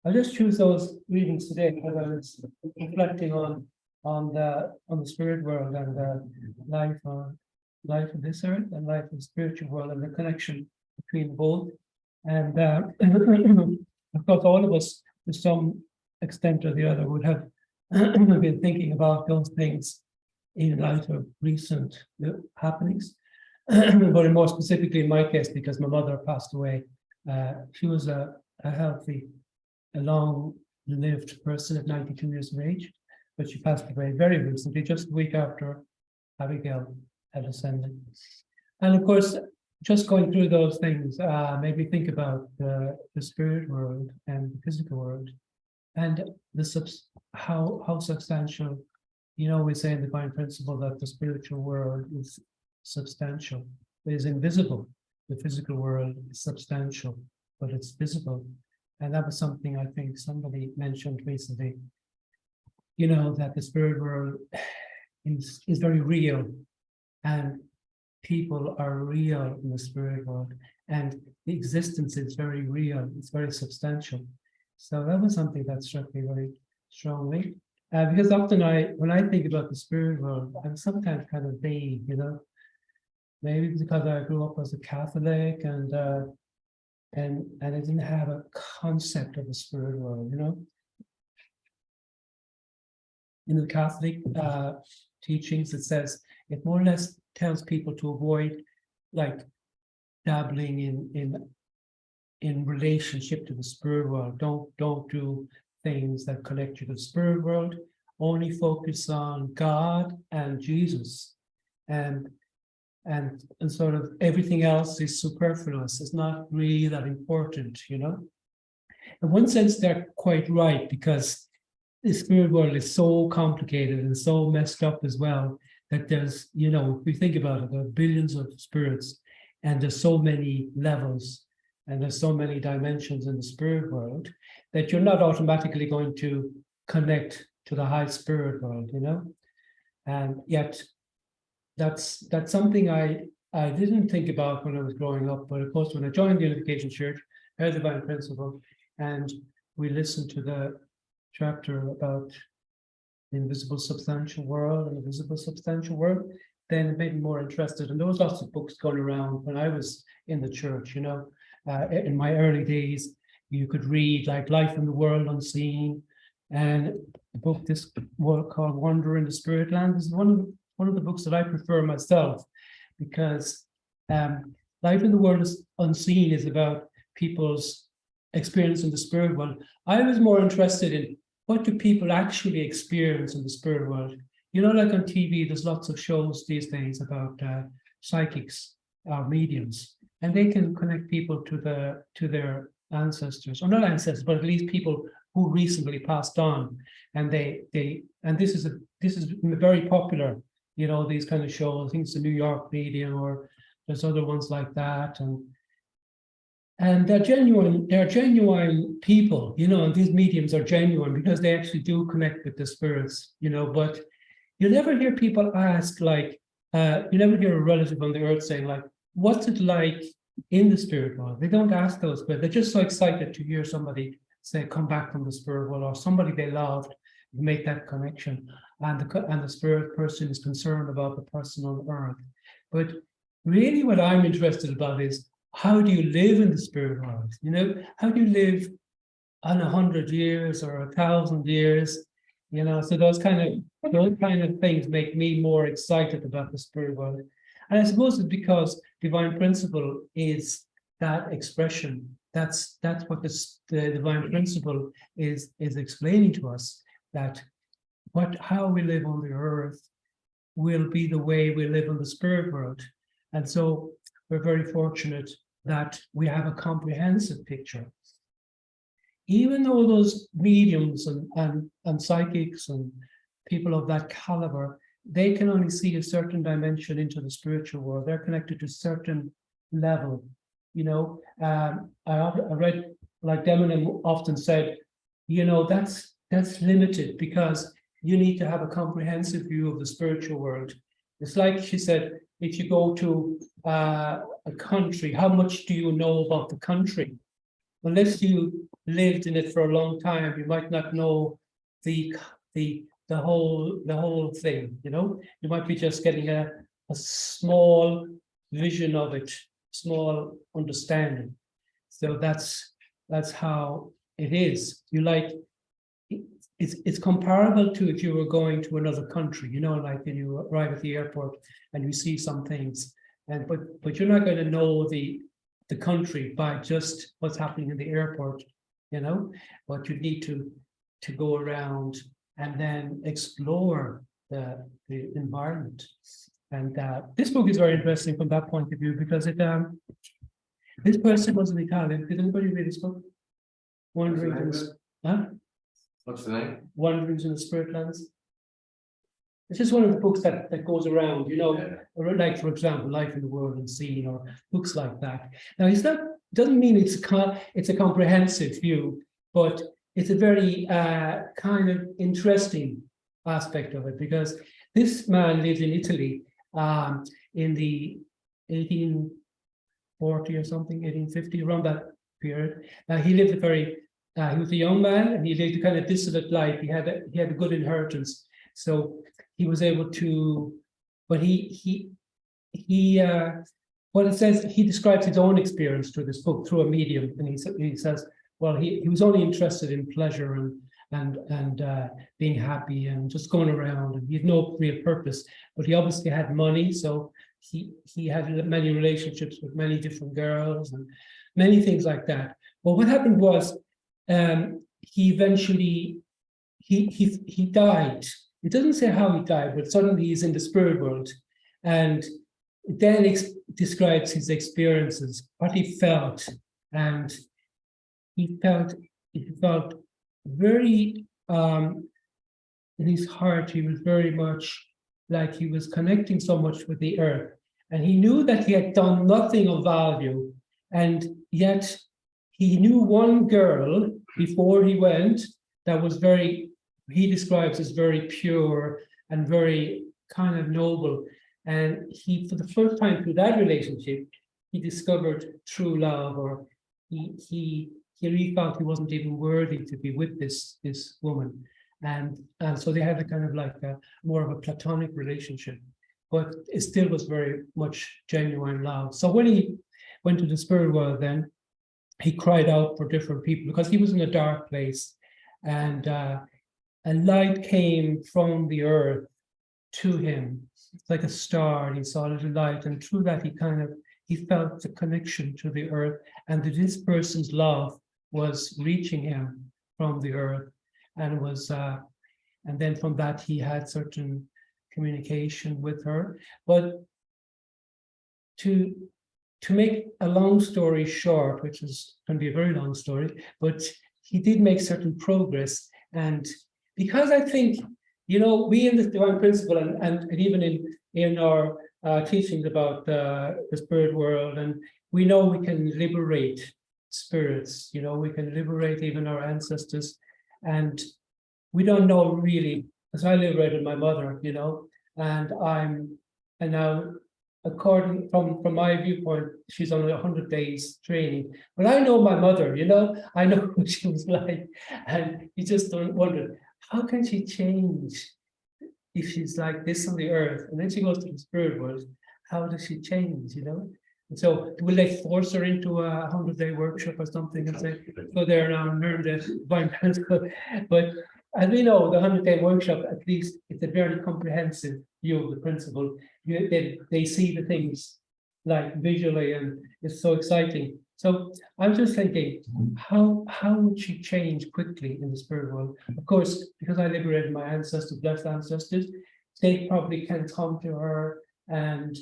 I'll just choose those readings today because I was reflecting on the spirit world and life on life on this earth and life in the spiritual world and the connection between both. And of course, all of us, to some extent or the other, would have been thinking about those things in light of recent happenings. But more specifically, in my case, because my mother passed away, she was a healthy, a long-lived person at 92 years of age, but she passed away very recently, just a week after Abigail had ascended. And of course, just going through those things made me think about the spirit world and the physical world, and how substantial. You know, we say in the divine principle that the spiritual world is substantial, it is invisible. The physical world is substantial, but it's visible. And that was something I think somebody mentioned recently, you know, that the spirit world is very real, and people are real in the spirit world, and the existence is very real, it's very substantial. So that was something that struck me very strongly. Because often when I think about the spirit world, I'm sometimes kind of vague, you know, maybe because I grew up as a Catholic and I didn't have a concept of the spirit world, you know. In the Catholic teachings, it says, it more or less tells people to avoid like dabbling in relationship to the spirit world. Don't do things that connect you to the spirit world. Only focus on God and Jesus, and sort of everything else is superfluous. It's not really that important, you know. In one sense, they're quite right, because the spirit world is so complicated and so messed up as well, that there's, you know, if we think about it, there are billions of spirits, and there's so many levels, and there's so many dimensions in the spirit world, that you're not automatically going to connect to the high spirit world, you know. And yet, that's something I didn't think about when I was growing up. But of course, when I joined the Unification Church, I heard the divine principle, and we listened to the chapter about the invisible substantial world and the visible substantial world, then it made me more interested. And there was lots of books going around when I was in the church, you know. In my early days, you could read like Life in the World Unseen, and a book this called Wander in the Spirit Land is one of the books that I prefer myself, because Life in the World Unseen is about people's experience in the spirit world. I was more interested in what do people actually experience in the spirit world. You know, like on TV, there's lots of shows these days about psychics, mediums, and they can connect people to their ancestors, or not ancestors, but at least people who recently passed on. And this is very popular. You know, these kind of shows. I think it's the New York Medium, or there's other ones like that, and they're genuine. They're genuine people, you know. And these mediums are genuine because they actually do connect with the spirits, you know. But you never hear people ask, like, you never hear a relative on the earth saying, like, what's it like in the spirit world? They don't ask those, but they're just so excited to hear somebody say, come back from the spirit world, or somebody they loved, make that connection. And the spirit person is concerned about the person on earth. But really what I'm interested about is, how do you live in the spirit world? You know, how do you live on 100 years or 1,000 years? You know, so those kind of things make me more excited about the spirit world. And I suppose it's because divine principle is that expression. That's what the divine principle is explaining to us, that how we live on the earth will be the way we live in the spirit world. And so we're very fortunate that we have a comprehensive picture. Even though those mediums and psychics and people of that caliber, they can only see a certain dimension into the spiritual world. They're connected to a certain level. You know, I read, like Demonim often said, you know, that's limited, because you need to have a comprehensive view of the spiritual world. It's like she said, if you go to a country, how much do you know about the country? unless you lived in it for a long time, you might not know the whole thing, you know. You might be just getting a small vision of it, small understanding. So that's how it is. You like it's comparable to if you were going to another country, you know, like when you arrive at the airport and you see some things, and but you're not going to know the country by just what's happening in the airport, you know, but you need to go around and then explore the environment. And this book is very interesting from that point of view, because it this person was an Italian. Did anybody read this book? Wanderings in What's the name? Wanderings in the Spirit Lands. It's just one of the books that goes around, you know, like, for example, Life in the World Unseen, or books like that. Now, doesn't mean it's a comprehensive view, but it's a very kind of interesting aspect of it, because this man lived in Italy in the 1840 or something, 1850, around that period. He lived a very, he was a young man, and he lived a kind of dissolute life. He had a good inheritance, so he was able to. But well, it says he describes his own experience through this book through a medium, and he says, well, he was only interested in pleasure and being happy and just going around, and he had no real purpose. But he obviously had money, so he had many relationships with many different girls and many things like that. But what happened was, he eventually he died. It doesn't say how he died, but suddenly he's in the spirit world, and then describes his experiences, what he felt, and he felt very in his heart. He was very much like he was connecting so much with the earth, and he knew that he had done nothing of value, and yet he knew one girl before he went that was very, he describes as very pure and very kind of noble. And he, for the first time through that relationship, he discovered true love, or he really felt he wasn't even worthy to be with this woman. And so they had a kind of like more of a platonic relationship, but it still was very much genuine love. So when he went to the spirit world, then he cried out for different people, because he was in a dark place, and a light came from the earth to him. It's like a star, and he saw a little light, and through that he felt the connection to the earth, and that this person's love was reaching him from the earth, and was and then from that he had certain communication with her. But to make a long story short, which can be a very long story, but he did make certain progress. And because I think, you know, we in the Divine Principle, and even in our teachings about the spirit world, and we know we can liberate spirits, you know, we can liberate even our ancestors, and we don't know really, because I liberated my mother, you know, and now, according from my viewpoint, she's on 100 days training. But I know my mother, you know, I know what she was like, and you just don't wonder, how can she change if she's like this on the earth, and then she goes to the spirit world? How does she change, you know? And so will they force her into a 100-day workshop or something and say, go there now and learn the Divine Principle? But as we know, the 100-day workshop, at least, it's a very comprehensive view of the principle. They see the things like visually, and it's so exciting. So I'm just thinking, how would she change quickly in the spirit world? Of course, because I liberated my ancestors, blessed ancestors, they probably can come to her and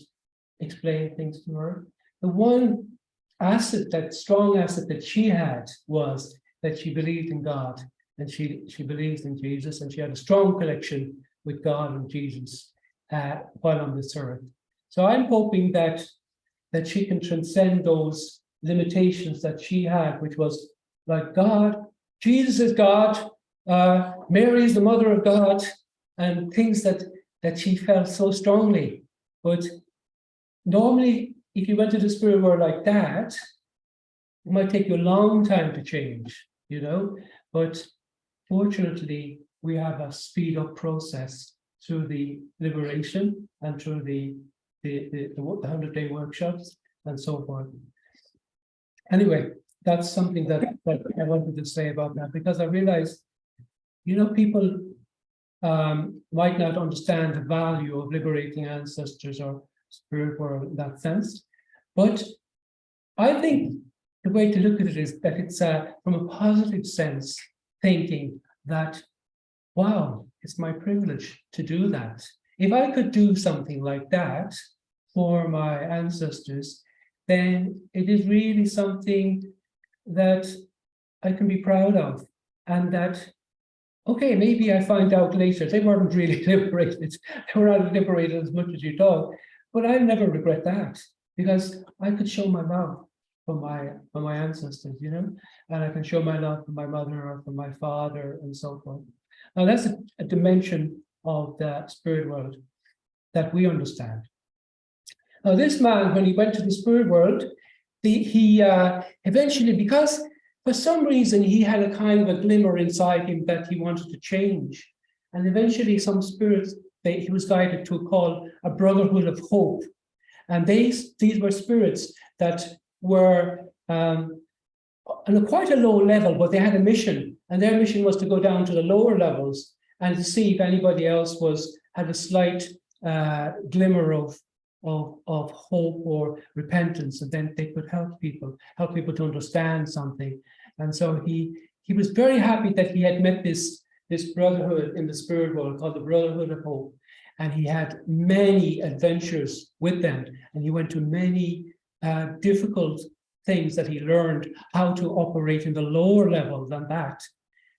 explain things to her. The one strong asset that she had was that she believed in God, and she believes in Jesus, and she had a strong connection with God and Jesus while on this earth. So I'm hoping that she can transcend those limitations that she had, which was like God, Jesus is God, Mary is the mother of God, and things that she felt so strongly. But normally, if you went to the spirit world like that, it might take you a long time to change, but fortunately, we have a speed up process through the liberation and through the 100-day workshops and so forth. Anyway, that's something that I wanted to say about that, because I realized, people might not understand the value of liberating ancestors or spirit world in that sense. But I think the way to look at it is that it's from a positive sense, thinking that, wow, it's my privilege to do that. If I could do something like that for my ancestors, then it is really something that I can be proud of. And that, okay, maybe I find out later they weren't really liberated. They were not liberated as much as you thought. But I'll never regret that, because I could show my love for my ancestors, and I can show my love for my mother or for my father and so forth. Now that's a dimension of the spirit world that we understand. Now this man, when he went to the spirit world, he eventually, because for some reason he had a kind of a glimmer inside him that he wanted to change, and eventually some spirits he was guided to call a brotherhood of hope, and these were spirits that were on quite a low level, but they had a mission, and their mission was to go down to the lower levels and to see if anybody else had a slight glimmer of hope or repentance, and then they could help people to understand something. And so he was very happy that he had met this brotherhood in the spirit world called the Brotherhood of Hope, and he had many adventures with them, and he went to many difficult things that he learned how to operate in the lower level than that.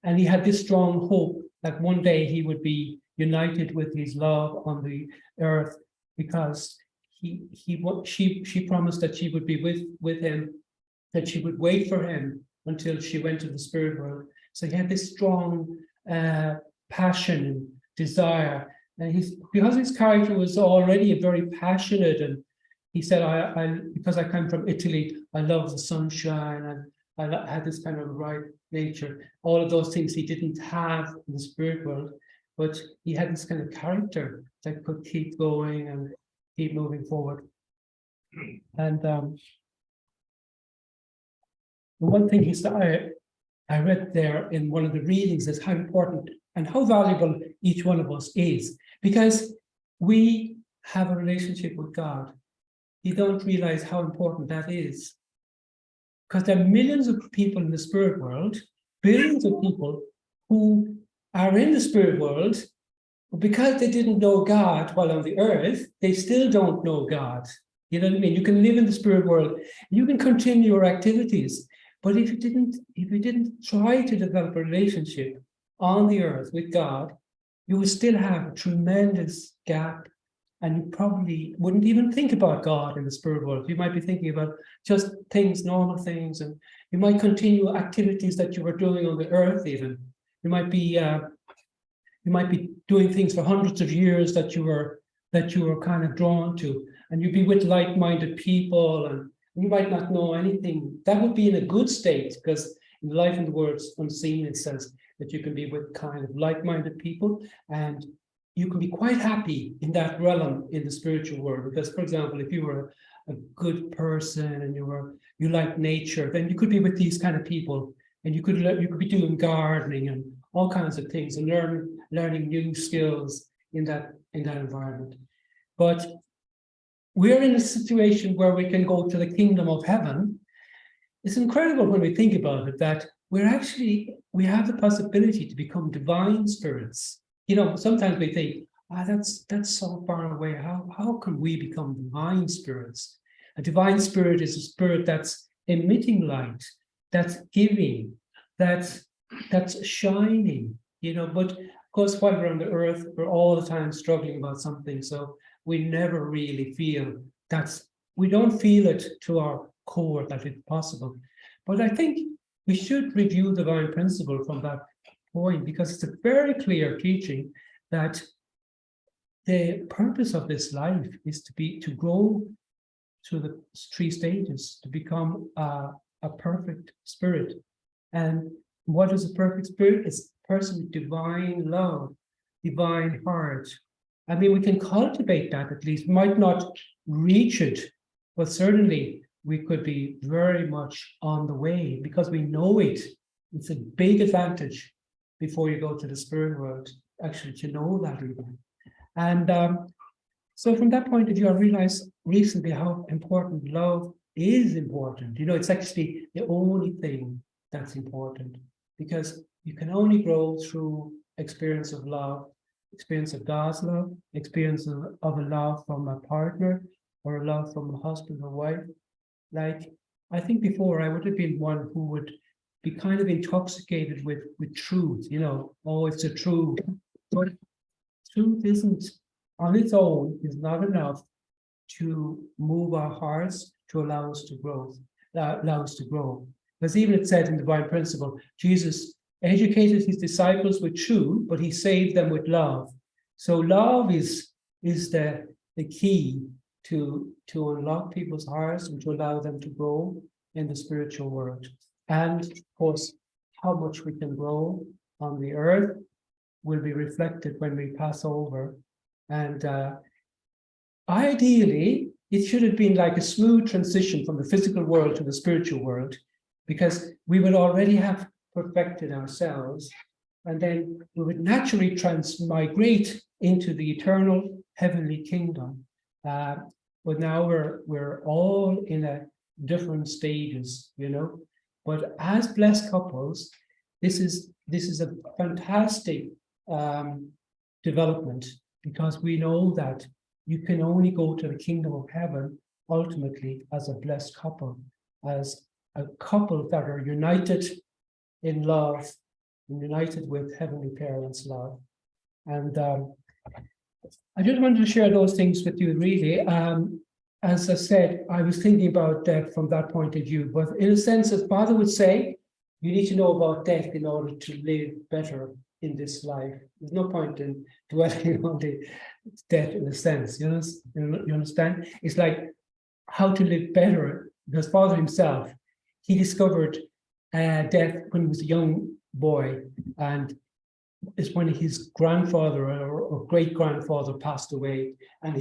And he had this strong hope that one day he would be united with his love on the earth, because she promised that she would be with him, that she would wait for him until she went to the spirit world. So he had this strong passion and desire, and because his character was already a very passionate, and he said, because I come from Italy, I love the sunshine, and I had this kind of right nature. All of those things he didn't have in the spirit world, but he had this kind of character that could keep going and keep moving forward. And the one thing I read there in one of the readings is how important and how valuable each one of us is, because we have a relationship with God. You don't realize how important that is, because there are millions of people in the spirit world, billions of people who are in the spirit world, but because they didn't know God while on the earth, they still don't know God. You know what I mean? You can live in the spirit world, you can continue your activities, but if you didn't try to develop a relationship on the earth with God, you would still have a tremendous gap, and you probably wouldn't even think about God in the spirit world. You might be thinking about just things, normal things, and you might continue activities that you were doing on the earth even. You might be doing things for hundreds of years that you were kind of drawn to, and you'd be with like-minded people, and you might not know anything. That would be in a good state, because in Life in the Words Unseen, it says that you can be with kind of like-minded people, and you can be quite happy in that realm in the spiritual world. Because, for example, if you were a good person and you like nature, then you could be with these kind of people, and you could be doing gardening and all kinds of things, and learning new skills in that environment. But we're in a situation where we can go to the kingdom of heaven. It's incredible when we think about it, that we have the possibility to become divine spirits. Sometimes we think, that's so far away. How can we become divine spirits? A divine spirit is a spirit that's emitting light, that's giving, that's shining, but of course, while we're on the earth, we're all the time struggling about something. So we never really feel we don't feel it to our core that it's possible. But I think we should review divine principle from that point, because it's a very clear teaching that the purpose of this life is to grow through the 3 stages, to become a a perfect spirit. And what is a perfect spirit? It's a person with divine love, divine heart. I mean, we can cultivate that at least. We might not reach it, but certainly we could be very much on the way because we know it. It's a big advantage before you go to the spirit world, actually, to know that even. And so from that point of view, I realized recently how important love is important. You know, it's actually the only thing that's important because you can only grow through experience of love, experience of God's love, experience of a love from a partner or a love from a husband or wife. Like, I think before I would have been one who would be kind of intoxicated with truth, you know, oh, it's a truth. But truth isn't, on its own, is not enough to move our hearts to allow us to grow, Because even it said in Divine Principle, Jesus educated his disciples with truth, but he saved them with love. So love is the key to unlock people's hearts and to allow them to grow in the spiritual world. And of course, how much we can grow on the earth will be reflected when we pass over. And ideally, it should have been like a smooth transition from the physical world to the spiritual world, because we would already have perfected ourselves, and then we would naturally transmigrate into the eternal heavenly kingdom. But now we're all in a different stages, you know. But as blessed couples, this is a fantastic development, because we know that you can only go to the kingdom of heaven ultimately as a blessed couple, as a couple that are united in love, and united with Heavenly Parents' love. And I just wanted to share those things with you, really. As I said, I was thinking about death from that point of view, but in a sense, as Father would say, you need to know about death in order to live better in this life. There's no point in dwelling on the death in a sense, you understand? It's like how to live better, because Father himself, he discovered death when he was a young boy, and it's when his grandfather or great-grandfather passed away, and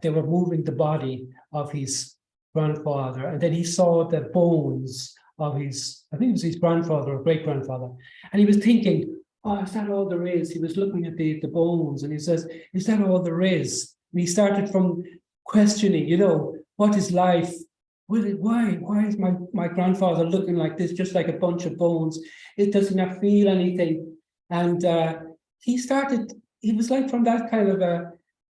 they were moving the body of his grandfather, and then he saw the bones of his, I think it was his grandfather or great-grandfather, and he was thinking, oh, is that all there is? He was looking at the bones, and he says, is that all there is? And he started from questioning, you know, what is life? Why is my grandfather looking like this, just like a bunch of bones? It does not feel anything. And he was like, from that kind of a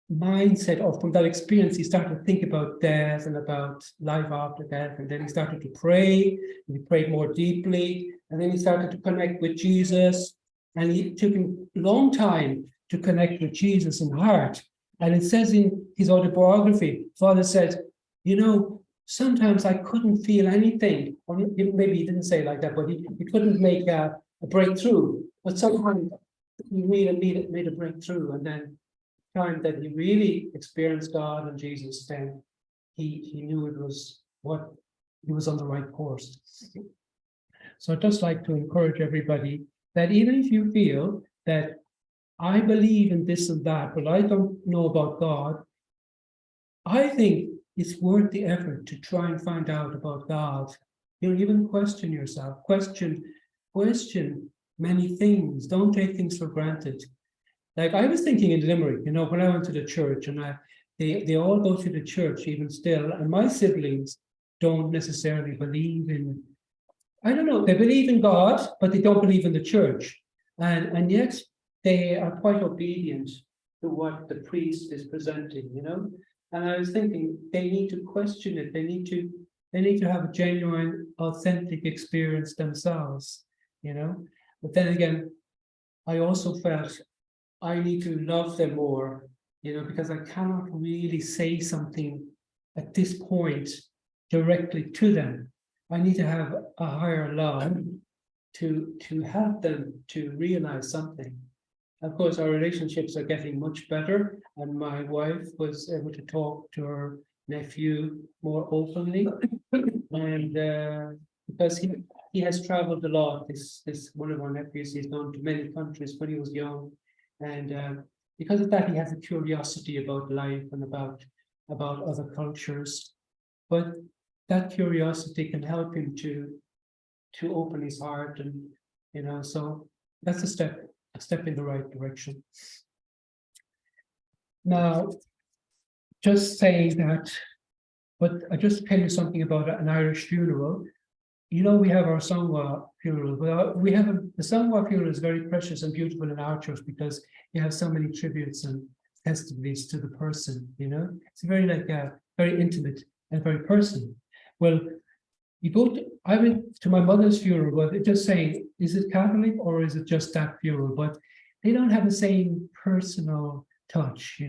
mindset, or from that experience, he started to think about death and about life after death. And then he started to pray, and he prayed more deeply. And then he started to connect with Jesus. And it took him a long time to connect with Jesus in heart. And it says in his autobiography, Father said, you know, sometimes I couldn't feel anything. Or maybe he didn't say it like that, but he couldn't make a breakthrough. But sometimes he really made a breakthrough. And then the time that he really experienced God and Jesus, then he knew it was what he was on the right course. So I'd just like to encourage everybody that even if you feel that I believe in this and that, but I don't know about God, I think it's worth the effort to try and find out about God. You know, even question yourself, question many things. Don't take things for granted. Like I was thinking in Limerick, you know, when I went to the church, and they all go to the church even still, and my siblings don't necessarily believe in, I don't know, they believe in God, but they don't believe in the church. And yet they are quite obedient to what the priest is presenting, you know. And I was thinking they need to question it. They need to have a genuine, authentic experience themselves, you know. But then again, I also felt I need to love them more, you know, because I cannot really say something at this point directly to them. I need to have a higher love to help them to realize something. Of course, our relationships are getting much better, and my wife was able to talk to her nephew more openly, and because he has traveled a lot. This one of our nephews, he's gone to many countries when he was young, and because of that, he has a curiosity about life and about other cultures. But that curiosity can help him to open his heart, and so that's a step in the right direction. Now, just saying that, but I just tell you something about an Irish funeral. We have our Songwa funeral. Well, the Songwa funeral is very precious and beautiful in our church because you have so many tributes and festivities to the person. It's very very intimate and very personal. Well, I went to my mother's funeral, but it's just saying, is it Catholic or is it just that funeral? But they don't have the same personal touch.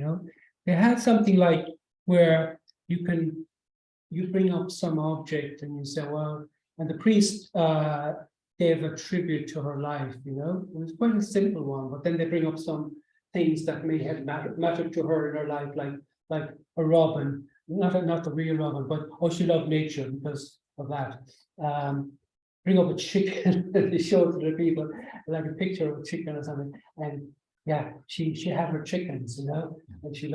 They had something like where you bring up some object and you say, well, and the priest gave a tribute to her life, it was quite a simple one, but then they bring up some things that may have mattered to her in her life, like a robin, not the real robin, but she loved nature because of that. Bring up a chicken and they show it to the people, like a picture of a chicken or something, and yeah, she had her chickens, and she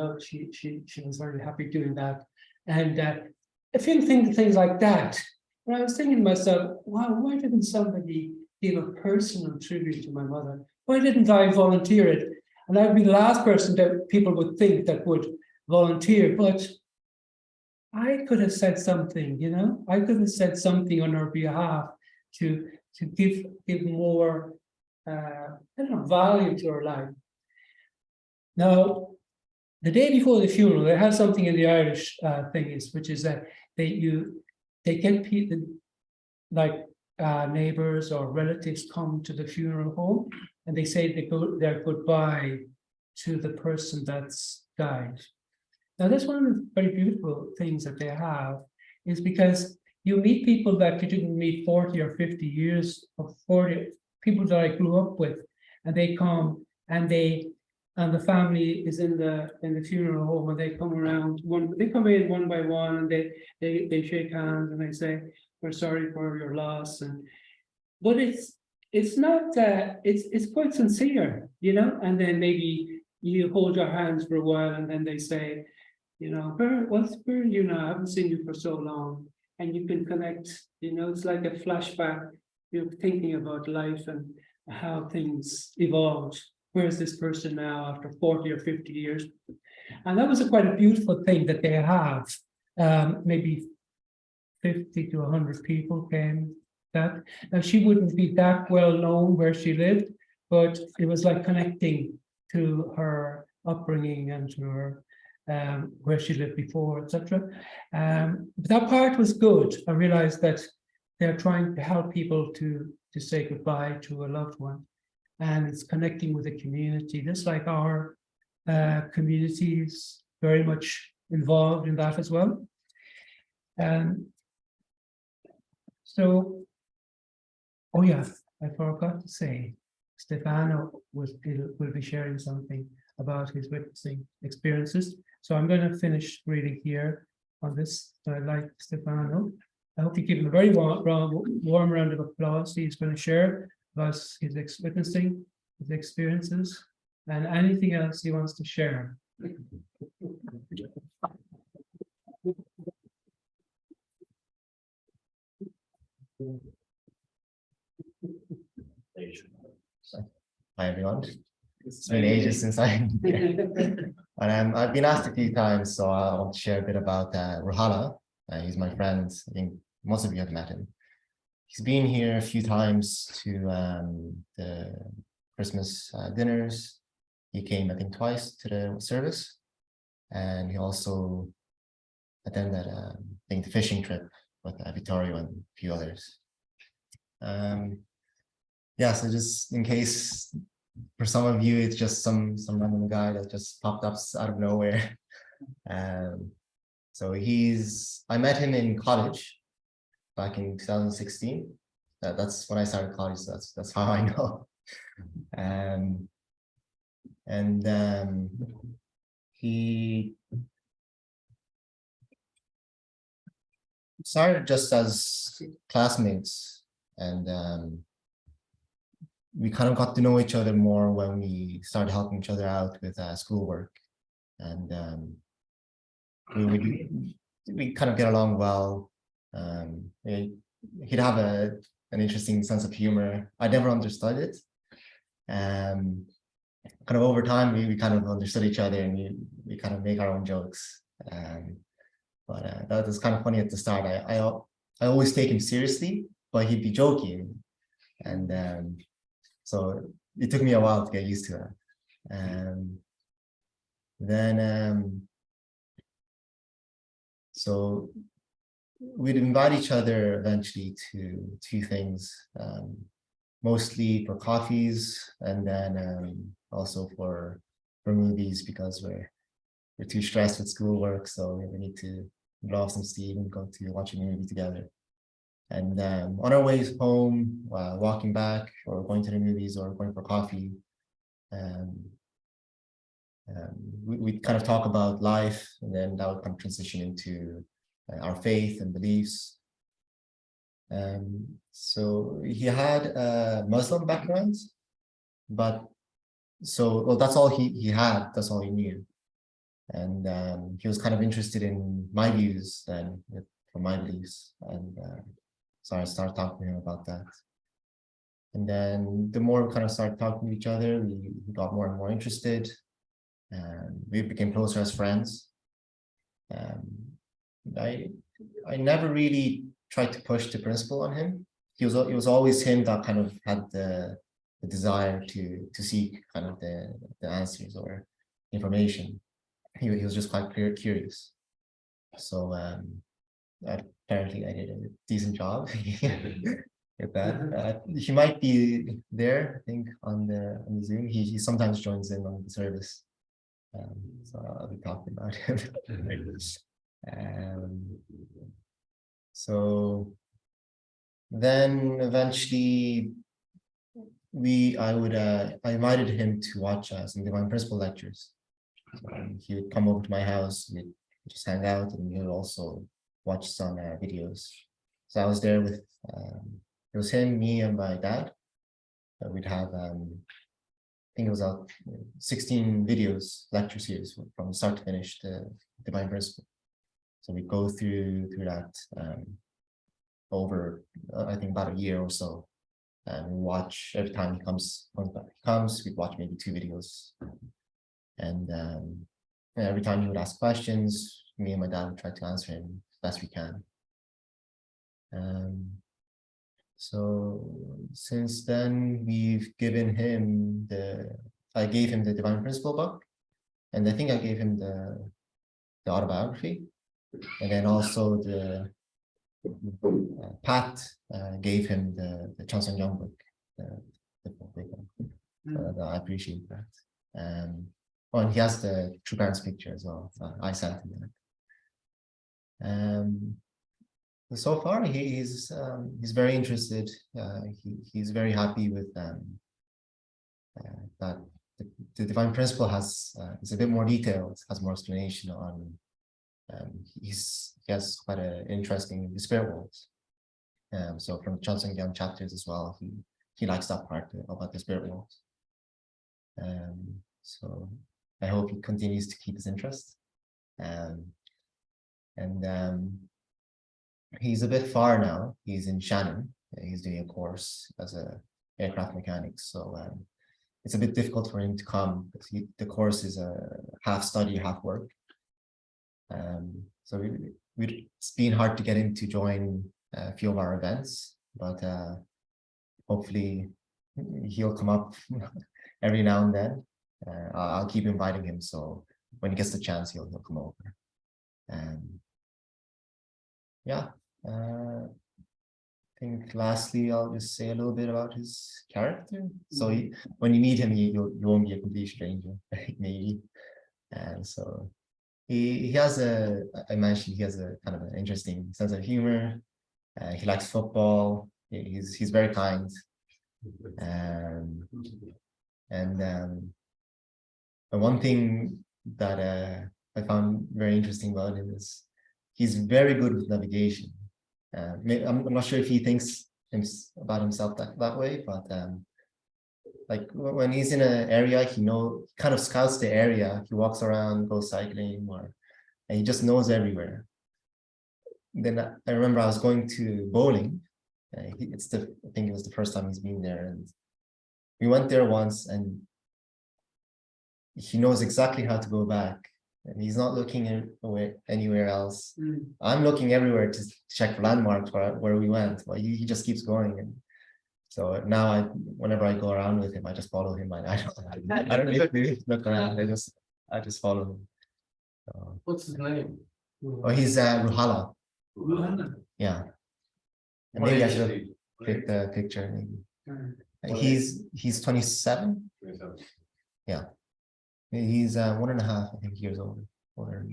was very happy doing that, and a few things like that. And I was thinking to myself, wow, why didn't somebody give a personal tribute to my mother? Why didn't I volunteer it? And I would be the last person that people would think that would volunteer, but I could have said something, I could have said something on her behalf to give more value to her life. Now, the day before the funeral, they have something in the Irish thing which is that they get people like neighbors or relatives come to the funeral home and they say their goodbye to the person that's died. Now, that's one of the very beautiful things that they have, is because you meet people that you didn't meet 40 or 50 years, or 40 people that I grew up with, and they come and the family is in the funeral home, and they come around they come in one by one, and they shake hands and they say, we're sorry for your loss, but it's not it's quite sincere, and then maybe you hold your hands for a while and then they say, where are you now? I haven't seen you for so long, and you can connect, it's like a flashback. You're thinking about life and how things evolved. Where's this person now after 40 or 50 years? And that was quite a beautiful thing that they have. Maybe 50 to 100 people came. That now, she wouldn't be that well known where she lived, but it was like connecting to her upbringing and to her where she lived before, etc. But that part was good. I realized that they're trying to help people to say goodbye to a loved one. And it's connecting with the community, just like our community is very much involved in that as well. So, oh yeah, I forgot to say, Stefano will be sharing something about his witnessing experiences. So I'm going to finish reading here on this. So I'd like Stefano. I hope you give him a very warm round of applause. He's going to share about his witnessing, his experiences, and anything else he wants to share. Hi everyone. It's been ages since I've been here. And I've been asked a few times, so I want to share a bit about Ruhala. He's my friend. I think most of you have met him. He's been here a few times to the Christmas dinners. He came, I think, twice to the service. And he also attended, I think, the fishing trip with Vittorio and a few others. Yeah, so just in case for some of you, it's just some random guy that just popped up out of nowhere. So I met him in college back in 2016. That's when I started college, so that's how I know. started just as classmates, and we kind of got to know each other more when we started helping each other out with schoolwork, and we kind of get along well. He'd have an interesting sense of humor. I never understood it. Kind of over time, we kind of understood each other, and we kind of make our own jokes. But that was kind of funny at the start. I always take him seriously, but he'd be joking, and so it took me a while to get used to that. Then so we'd invite each other eventually to two things, mostly for coffees, and then also for movies, because we're too stressed with schoolwork, so we need to blow off some steam and go to watch a movie together. And on our ways home, walking back, or going to the movies, or going for coffee, we kind of talk about life, and then that would kind of transition into our faith and beliefs. So he had a Muslim background, but well, that's all he had, that's all he knew. And he was kind of interested in my views then, for my beliefs, and so I started talking to him about that. And then the more we kind of started talking to each other, we got more and more interested, and we became closer as friends. I never really tried to push the principal on him. It was always him that kind of had the desire to seek kind of the answers or information. He was just quite curious. So apparently I did a decent job with that. He might be there, I think, on the Zoom. He sometimes joins in on the service. So I'll be talking about him. So then eventually I invited him to watch some Divine Principle lectures. He would come over to my house, we'd just hang out, and he would also watch some videos. So I was there with, it was him, me, and my dad. We'd have, I think it was 16 videos, lecture series from start to finish, the Divine Principle. So we go through that over, I think, about a year or so. And we watch every time he comes, we'd watch maybe 2 videos. And every time he would ask questions, me and my dad would try to answer him as best we can. So since then, we've given him I gave him the Divine Principle book, and I think I gave him the autobiography, and then also the Pat gave him the Chansung Young book. I appreciate that. Oh, and he has the True Parents picture as well. So I sent him that. So far, he's very interested. He's very happy with that. The Divine Principle is a bit more detailed, has more explanation on. He has quite an interesting spirit worlds. So from Chansung Young chapters as well, he likes that part about the spirit worlds. So I hope he continues to keep his interest. He's a bit far now. He's in Shannon. He's doing a course as a aircraft mechanic. So it's a bit difficult for him to come, because the course is a half study, half work. So it's been hard to get him to join a few of our events, but hopefully he'll come up every now and then. I'll keep inviting him, so when he gets the chance, he'll come over. Yeah, I think lastly, I'll just say a little bit about his character. So when you meet him, you won't be a complete stranger, maybe. And so he has I mentioned he has a kind of an interesting sense of humor. He likes football. He's very kind. And one thing that I found very interesting about him is he's very good with navigation. I'm not sure if he thinks about himself that way, but like when he's in an area, kind of scouts the area. He walks around, goes cycling, and he just knows everywhere. Then I remember I was going to bowling. I think it was the first time he's been there, and we went there once, and he knows exactly how to go back, and he's not looking anywhere else. I'm looking everywhere to check for landmarks where we went, but he just keeps going. And so now whenever I go around with him, I just follow him. I don't need to look around. I just follow him. So, What's his name? oh, he's Ruhala. Yeah. And maybe I should have picked the picture. Maybe. He's 27. 27. Yeah. He's 1.5, I think, years older.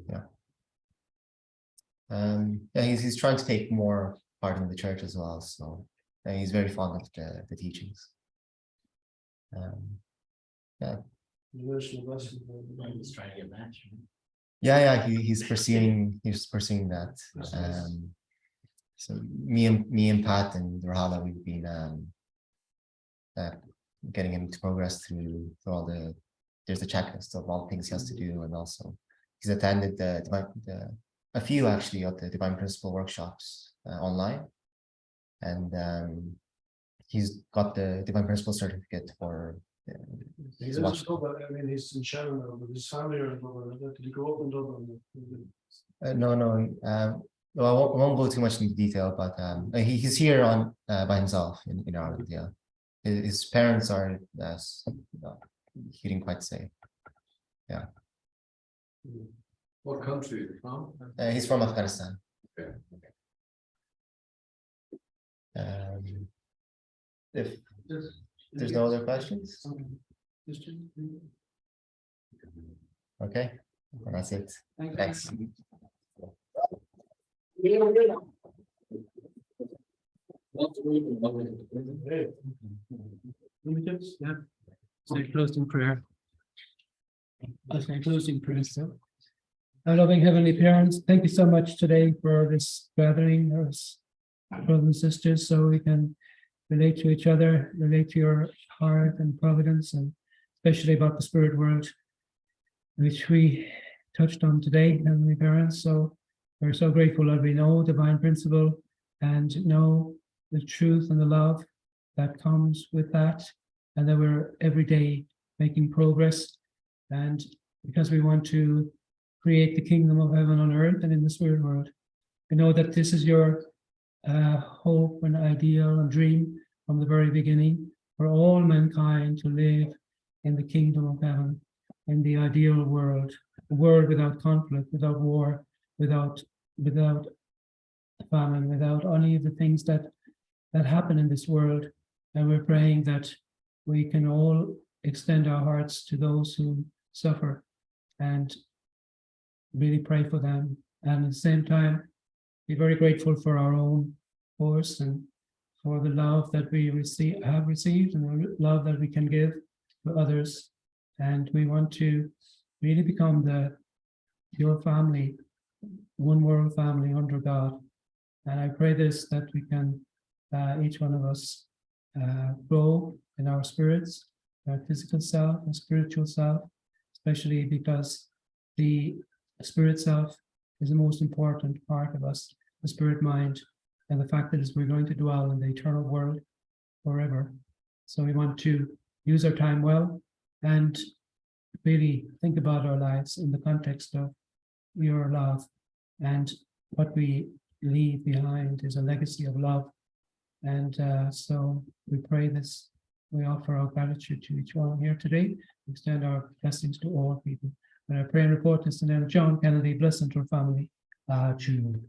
Yeah. Yeah, he's trying to take more part in the church as well. So he's very fond of the teachings. Yeah. He's trying to get matched. Yeah, he's pursuing that. So me and Pat and Rahala, we've been getting him to progress through all there's a checklist of all the things he has to do, and also he's attended a few actually of the Divine Principle workshops online, and he's got the Divine Principle certificate for. He doesn't go, but I mean, he's in Shannon now, but his family are in Dublin. Did he grow up in Dublin? No. Well, I won't go too much into detail, but he's here by himself in Ireland. Yeah, his parents are. He didn't quite say. Yeah. What country is he from? He's from Afghanistan. Okay. If there's no other questions, okay, well, that's it. Thanks. Yeah. Say closing prayer. Closing prayer. So, our loving Heavenly Parents, thank you so much today for this gathering, as brothers and sisters, so we can relate to each other, relate to your heart and providence, and especially about the spirit world, which we touched on today, Heavenly Parents. So we're so grateful that we know divine principle and know the truth and the love that comes with that, and that we're every day making progress. And because we want to create the kingdom of heaven on earth and in the spirit world, we know that this is your hope and ideal and dream from the very beginning, for all mankind to live in the kingdom of heaven, in the ideal world, a world without conflict, without war, without famine, without any of the things that happen in this world. And we're praying that we can all extend our hearts to those who suffer and really pray for them, and at the same time be very grateful for our own course and for the love that we have received and the love that we can give to others. And we want to really become your family, one world family under God. And I pray this, that we can, each one of us, grow in our spirits, our physical self and spiritual self, especially because the spirit self is the most important part of us, the spirit mind, and the fact that we're going to dwell in the eternal world forever. So we want to use our time well and really think about our lives in the context of your love, and what we leave behind is a legacy of love. And so we pray this, we offer our gratitude to each one here today, extend our blessings to all people. And I pray and report this in the name of John Kennedy, blessed and her family. Amen.